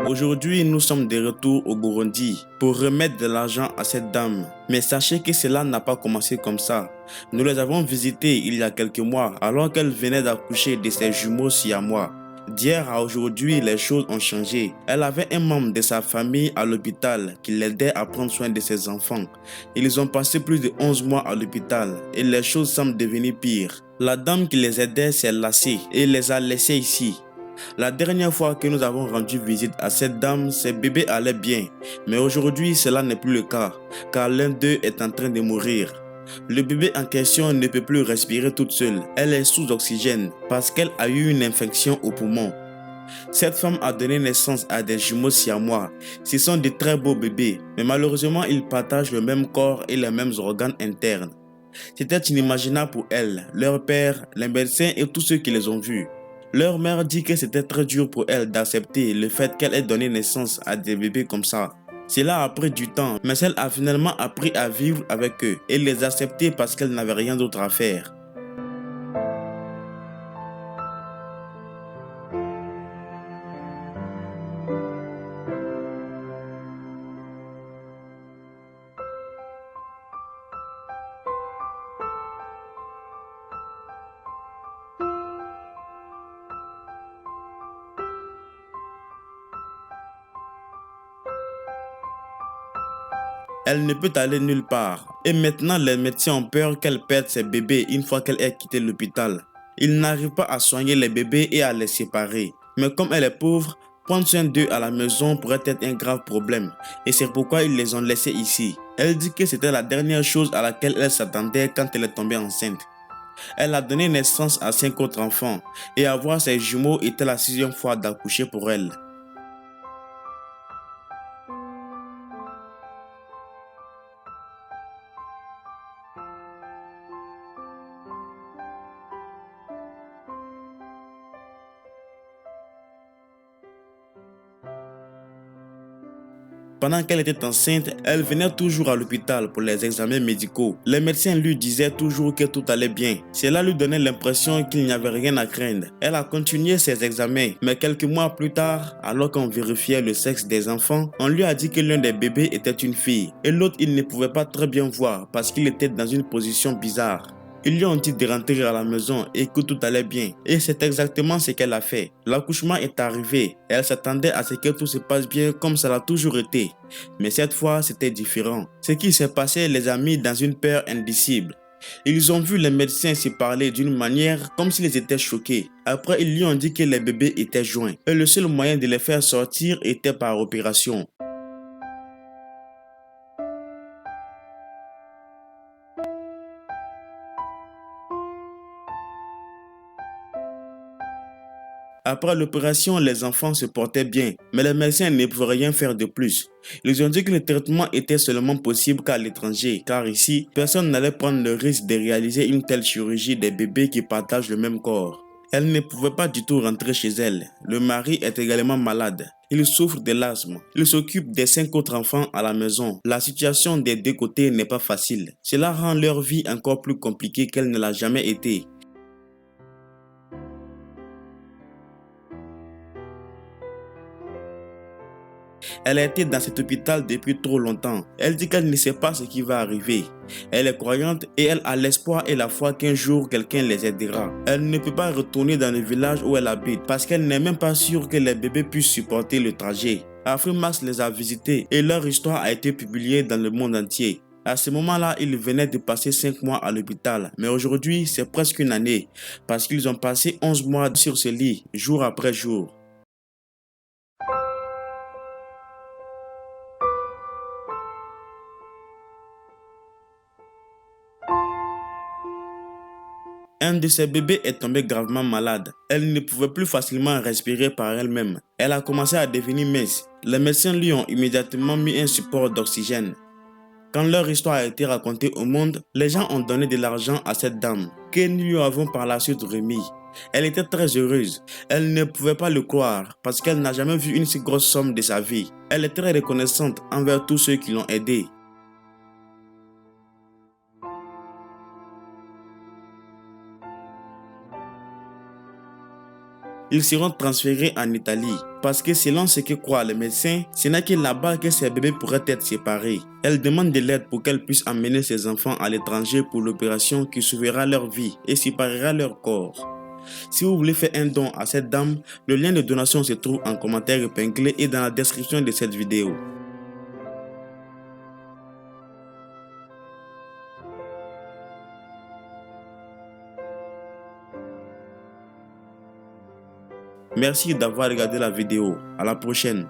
Aujourd'hui, nous sommes de retour au Burundi pour remettre de l'argent à cette dame. Mais sachez que cela n'a pas commencé comme ça. Nous les avons visitées il y a quelques mois alors qu'elle venait d'accoucher de ses jumeaux siamois. D'hier à aujourd'hui, les choses ont changé. Elle avait un membre de sa famille à l'hôpital qui l'aidait à prendre soin de ses enfants. Ils ont passé plus de 11 mois à l'hôpital et les choses semblent devenir pires. La dame qui les aidait s'est lassée et les a laissés ici. La dernière fois que nous avons rendu visite à cette dame, ses bébés allaient bien. Mais aujourd'hui, cela n'est plus le cas, car l'un d'eux est en train de mourir. Le bébé en question ne peut plus respirer toute seule. Elle est sous oxygène parce qu'elle a eu une infection au poumon. Cette femme a donné naissance à des jumeaux siamois. Ce sont de très beaux bébés, mais malheureusement, ils partagent le même corps et les mêmes organes internes. C'était inimaginable pour elle, leur père, les médecins et tous ceux qui les ont vus. Leur mère dit que c'était très dur pour elle d'accepter le fait qu'elle ait donné naissance à des bébés comme ça. Cela a pris du temps, mais elle a finalement appris à vivre avec eux et les accepter parce qu'elle n'avait rien d'autre à faire. Elle ne peut aller nulle part. Et maintenant, les médecins ont peur qu'elle perde ses bébés une fois qu'elle ait quitté l'hôpital. Ils n'arrivent pas à soigner les bébés et à les séparer. Mais comme elle est pauvre, prendre soin d'eux à la maison pourrait être un grave problème. Et c'est pourquoi ils les ont laissés ici. Elle dit que c'était la dernière chose à laquelle elle s'attendait quand elle est tombée enceinte. Elle a donné naissance à 5 autres enfants. Et avoir ses jumeaux était la 6e fois d'accoucher pour elle. Pendant qu'elle était enceinte, elle venait toujours à l'hôpital pour les examens médicaux. Les médecins lui disaient toujours que tout allait bien. Cela lui donnait l'impression qu'il n'y avait rien à craindre. Elle a continué ses examens, mais quelques mois plus tard, alors qu'on vérifiait le sexe des enfants, on lui a dit que l'un des bébés était une fille et l'autre il ne pouvait pas très bien voir parce qu'il était dans une position bizarre. Ils lui ont dit de rentrer à la maison et que tout allait bien. Et c'est exactement ce qu'elle a fait. L'accouchement est arrivé. Elle s'attendait à ce que tout se passe bien comme ça l'a toujours été. Mais cette fois, c'était différent. Ce qui s'est passé les a mis dans une peur indicible. Ils ont vu les médecins se parler d'une manière comme s'ils étaient choqués. Après, ils lui ont dit que les bébés étaient joints. Et le seul moyen de les faire sortir était par opération. Après l'opération, les enfants se portaient bien, mais les médecins ne pouvaient rien faire de plus. Ils ont dit que le traitement était seulement possible qu'à l'étranger, car ici, personne n'allait prendre le risque de réaliser une telle chirurgie des bébés qui partagent le même corps. Elle ne pouvait pas du tout rentrer chez elle. Le mari est également malade. Il souffre de l'asthme. Il s'occupe des 5 autres enfants à la maison. La situation des deux côtés n'est pas facile. Cela rend leur vie encore plus compliquée qu'elle ne l'a jamais été. Elle a été dans cet hôpital depuis trop longtemps. Elle dit qu'elle ne sait pas ce qui va arriver. Elle est croyante et elle a l'espoir et la foi qu'un jour quelqu'un les aidera. Elle ne peut pas retourner dans le village où elle habite parce qu'elle n'est même pas sûre que les bébés puissent supporter le trajet. Afrimax les a visités et leur histoire a été publiée dans le monde entier. À ce moment-là, ils venaient de passer 5 mois à l'hôpital, mais aujourd'hui, c'est presque une année parce qu'ils ont passé 11 mois sur ce lit, jour après jour. Un de ses bébés est tombé gravement malade. Elle ne pouvait plus facilement respirer par elle-même. Elle a commencé à devenir mince. Les médecins lui ont immédiatement mis un support d'oxygène. Quand leur histoire a été racontée au monde, les gens ont donné de l'argent à cette dame, que nous lui avons par la suite remis. Elle était très heureuse. Elle ne pouvait pas le croire parce qu'elle n'a jamais vu une si grosse somme de sa vie. Elle est très reconnaissante envers tous ceux qui l'ont aidée. Ils seront transférés en Italie parce que selon ce que croient les médecins, ce n'est que là-bas que ces bébés pourraient être séparés. Elle demande de l'aide pour qu'elle puisse emmener ses enfants à l'étranger pour l'opération qui sauvera leur vie et séparera leur corps. Si vous voulez faire un don à cette dame, le lien de donation se trouve en commentaire épinglé et dans la description de cette vidéo. Merci d'avoir regardé la vidéo. À la prochaine.